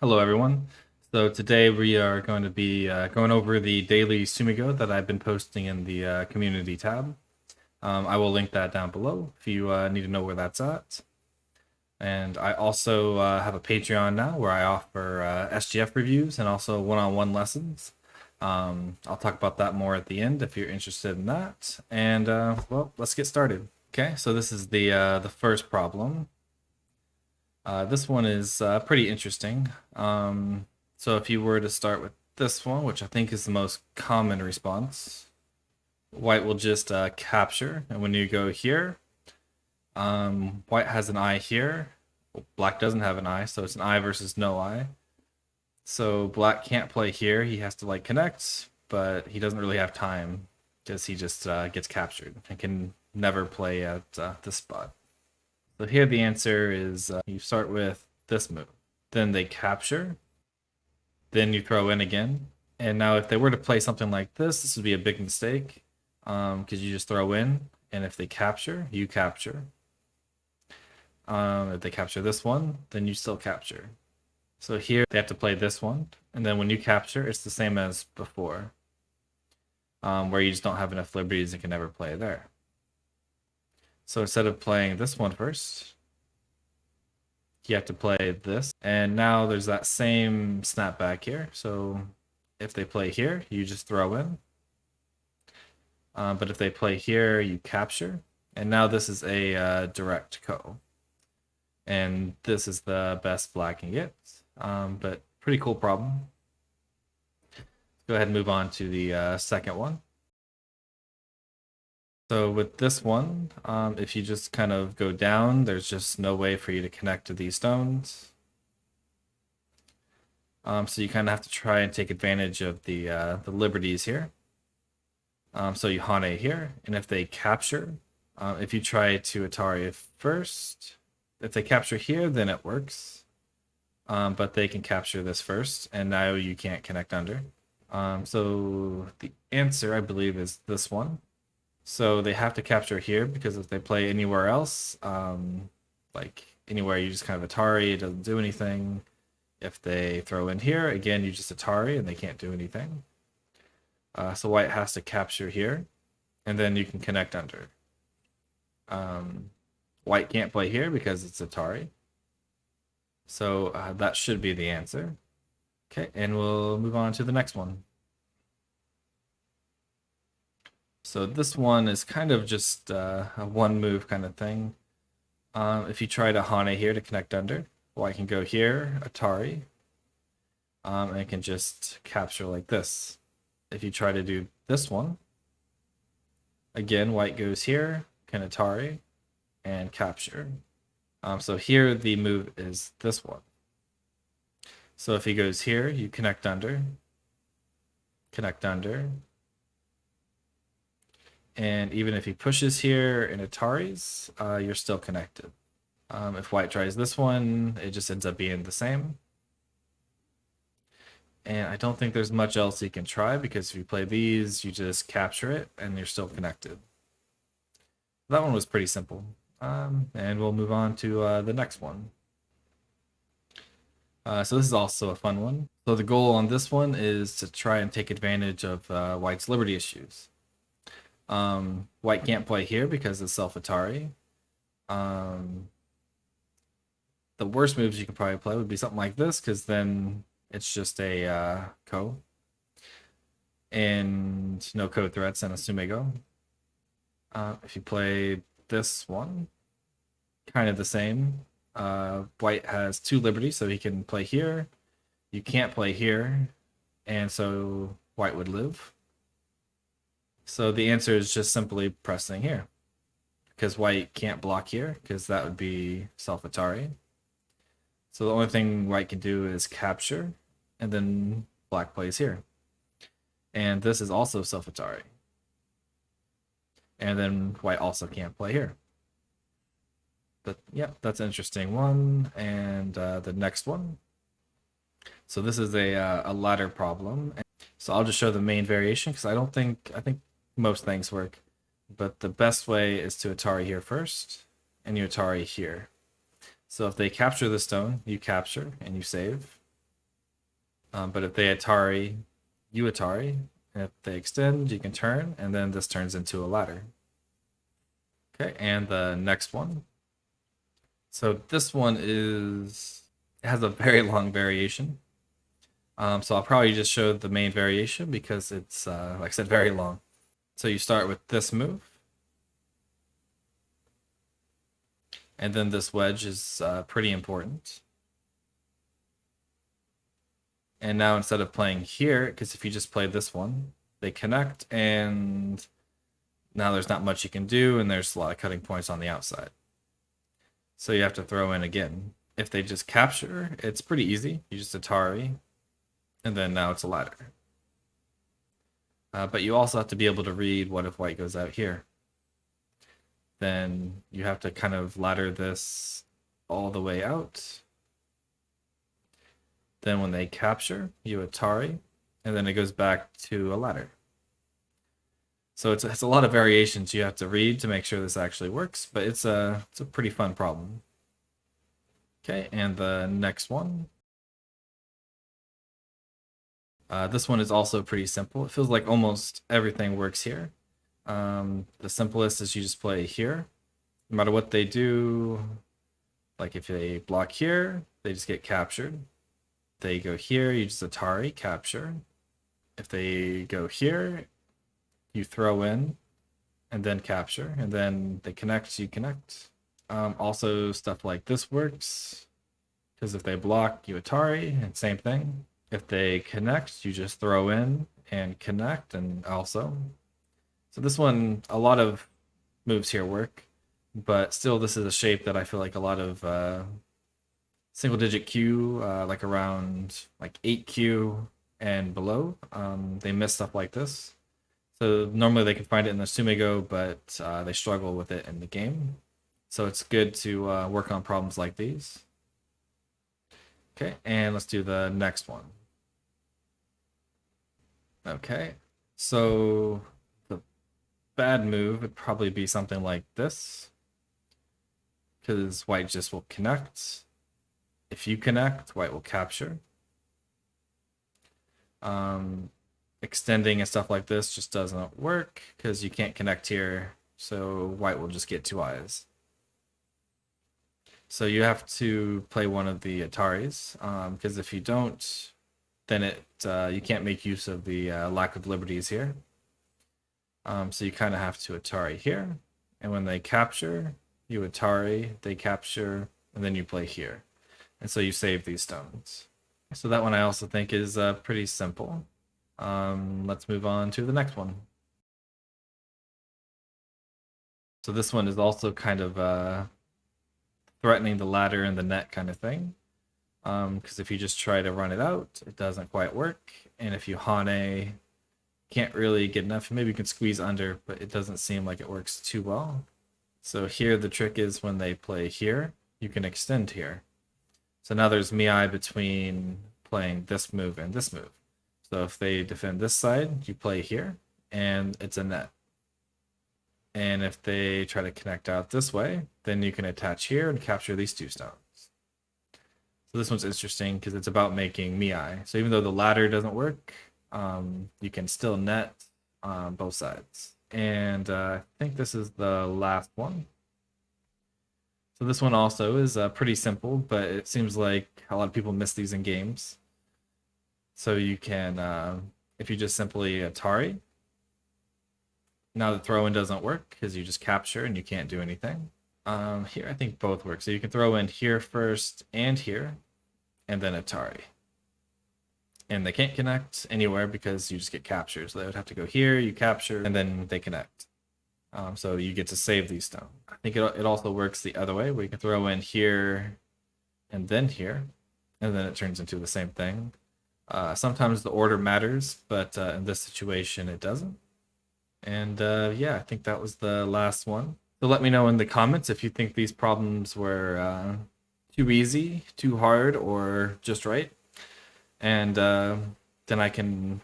Hello, everyone. So today we are going to be going over the daily Tsumego that I've been posting in the community tab. I will link that down below if you need to know where that's at. And I also have a Patreon now where I offer SGF reviews and also one-on-one lessons. I'll talk about that more at the end if you're interested in that. And well, let's get started. Okay, so this is the first problem. This one is pretty interesting. So if you were to start with this one, which I think is the most common response, white will just capture. And when you go here, white has an eye here. Black doesn't have an eye, so it's an eye versus no eye. So black can't play here. He has to like connect, but he doesn't really have time because he just gets captured and can never play at this spot. So here the answer is you start with this move. Then they capture. Then you throw in again. And now if they were to play something like this would be a big mistake because you just throw in. And if they capture, you capture. If they capture this one, then you still capture. So here they have to play this one. And then when you capture, it's the same as before, where you just don't have enough liberties and can never play there. So instead of playing this one first, you have to play this. And now there's that same snapback here. So if they play here, you just throw in. But if they play here, you capture. And now this is a direct ko. And this is the best black can get. But pretty cool problem. Go ahead and move on to the second one. So with this one, if you just kind of go down, there's just no way for you to connect to these stones. So you kind of have to try and take advantage of the liberties here. So you Hane here, and if they capture, if you try to Atari first, if they capture here, then it works. But they can capture this first, and now you can't connect under. So the answer, I believe, is this one. So they have to capture here because if they play anywhere else, like anywhere you just kind of Atari, it doesn't do anything. If they throw in here, again, you just Atari and they can't do anything. So white has to capture here, and then you can connect under. White can't play here because it's Atari. So that should be the answer. Okay, and we'll move on to the next one. So this one is kind of just a one move kind of thing. If you try to Hane here to connect under, white can go here, Atari, and it can just capture like this. If you try to do this one, again, white goes here, can Atari, and capture. So here the move is this one. So if he goes here, you connect under, and even if he pushes here in Atari's, you're still connected. If white tries this one, it just ends up being the same. And I don't think there's much else you can try because if you play these, you just capture it and you're still connected. That one was pretty simple. And we'll move on to the next one. So this is also a fun one. So the goal on this one is to try and take advantage of white's liberty issues. White can't play here because it's self-Atari. The worst moves you can probably play would be something like this because then it's just a ko. And no code threats and a Tsumego. If you play this one, kind of the same. White has two liberties, so he can play here. You can't play here, and so white would live. So the answer is just simply pressing here, because white can't block here, because that would be self-Atari. So the only thing white can do is capture, and then black plays here. And this is also self-Atari. And then white also can't play here. But yeah, that's an interesting one. And the next one. So this is a ladder problem. So I'll just show the main variation because I think most things work. But the best way is to Atari here first, and you Atari here. So if they capture the stone, you capture and you save. But if they Atari, you Atari. And if they extend, you can turn, and then this turns into a ladder. Okay, and the next one. So this one has a very long variation. So I'll probably just show the main variation because it's, like I said, very long. So you start with this move. And then this wedge is pretty important. And now instead of playing here, because if you just play this one, they connect and now there's not much you can do and there's a lot of cutting points on the outside. So you have to throw in again. If they just capture, it's pretty easy. You just Atari, and then now it's a ladder. But you also have to be able to read what if white goes out here. Then you have to kind of ladder this all the way out. Then when they capture, you Atari, and then it goes back to a ladder. So it's a lot of variations you have to read to make sure this actually works, but it's a pretty fun problem. Okay, and the next one. This one is also pretty simple. It feels like almost everything works here. The simplest is you just play here. No matter what they do, like if they block here, they just get captured. They go here, you just Atari, capture. If they go here, you throw in, and then capture, and then they connect, you connect. Also, stuff like this works, because if they block, you Atari, and same thing. If they connect, you just throw in and connect, and also. So this one, a lot of moves here work, but still this is a shape that I feel like a lot of single digit Q, like around like 8Q and below, they miss stuff like this. So normally they can find it in the Tsumego, but they struggle with it in the game. So it's good to work on problems like these. Okay, and let's do the next one. Okay, so the bad move would probably be something like this, because white just will connect. If you connect, white will capture. Extending and stuff like this just doesn't work because you can't connect here, so white will just get two eyes. So you have to play one of the Ataris, because if you don't, then you can't make use of the lack of liberties here. So you kind of have to Atari here, and when they capture, you Atari, they capture, and then you play here. And so you save these stones. So that one I also think is pretty simple. Let's move on to the next one. So this one is also kind of threatening the ladder and the net kind of thing. Because if you just try to run it out, it doesn't quite work. And if you Hane, can't really get enough. Maybe you can squeeze under, but it doesn't seem like it works too well. So here the trick is when they play here, you can extend here. So now there's Miai between playing this move and this move. So if they defend this side, you play here, and it's a net. And if they try to connect out this way, then you can attach here and capture these two stones. So this one's interesting because it's about making Miai. So even though the ladder doesn't work, you can still net on both sides. And I think this is the last one. So this one also is pretty simple, but it seems like a lot of people miss these in games. So you can, if you just simply Atari, now the throw-in doesn't work because you just capture and you can't do anything. Here I think both work. So you can throw in here first and here, and then Atari. And they can't connect anywhere because you just get captured. So they would have to go here, you capture, and then they connect. So you get to save these stones. I think it also works the other way, where you can throw in here and then here, and then it turns into the same thing. Sometimes the order matters, but in this situation it doesn't. And yeah, I think that was the last one. So let me know in the comments if you think these problems were too easy, too hard, or just right. And then I can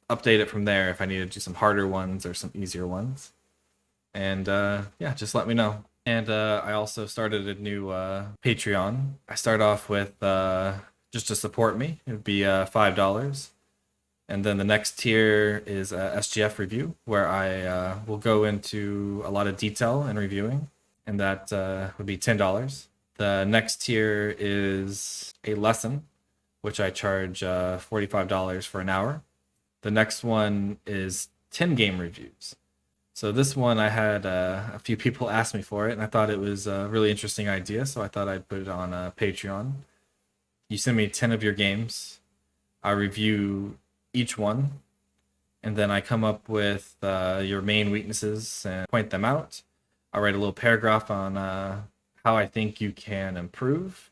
update it from there if I need to do some harder ones or some easier ones. And yeah, just let me know. And I also started a new Patreon. I start off with just to support me. It would be $5. And then the next tier is SGF review, where I will go into a lot of detail in reviewing, and that would be $10. The next tier is a lesson, which I charge $45 for an hour. The next one is 10 game reviews. So this one I had a few people ask me for it, and I thought it was a really interesting idea, so I thought I'd put it on Patreon. You send me 10 of your games, I review each one, and then I come up with your main weaknesses and point them out. I'll write a little paragraph on how I think you can improve,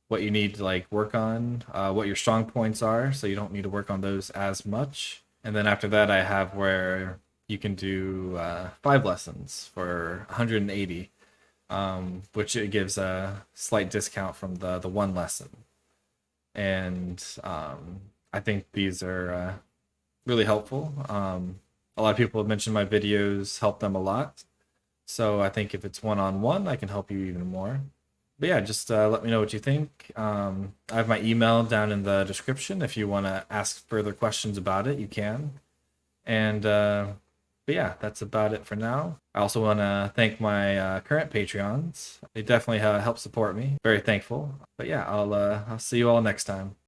what you need to like work on, what your strong points are, so you don't need to work on those as much. And then after that, I have where you can do 5 lessons for 180, which it gives a slight discount from the one lesson. And I think these are really helpful. A lot of people have mentioned my videos help them a lot. So I think if it's one-on-one, I can help you even more. But yeah, just let me know what you think. I have my email down in the description. If you want to ask further questions about it, you can. And but yeah, that's about it for now. I also want to thank my current Patreons. They definitely help support me. Very thankful. But yeah, I'll see you all next time.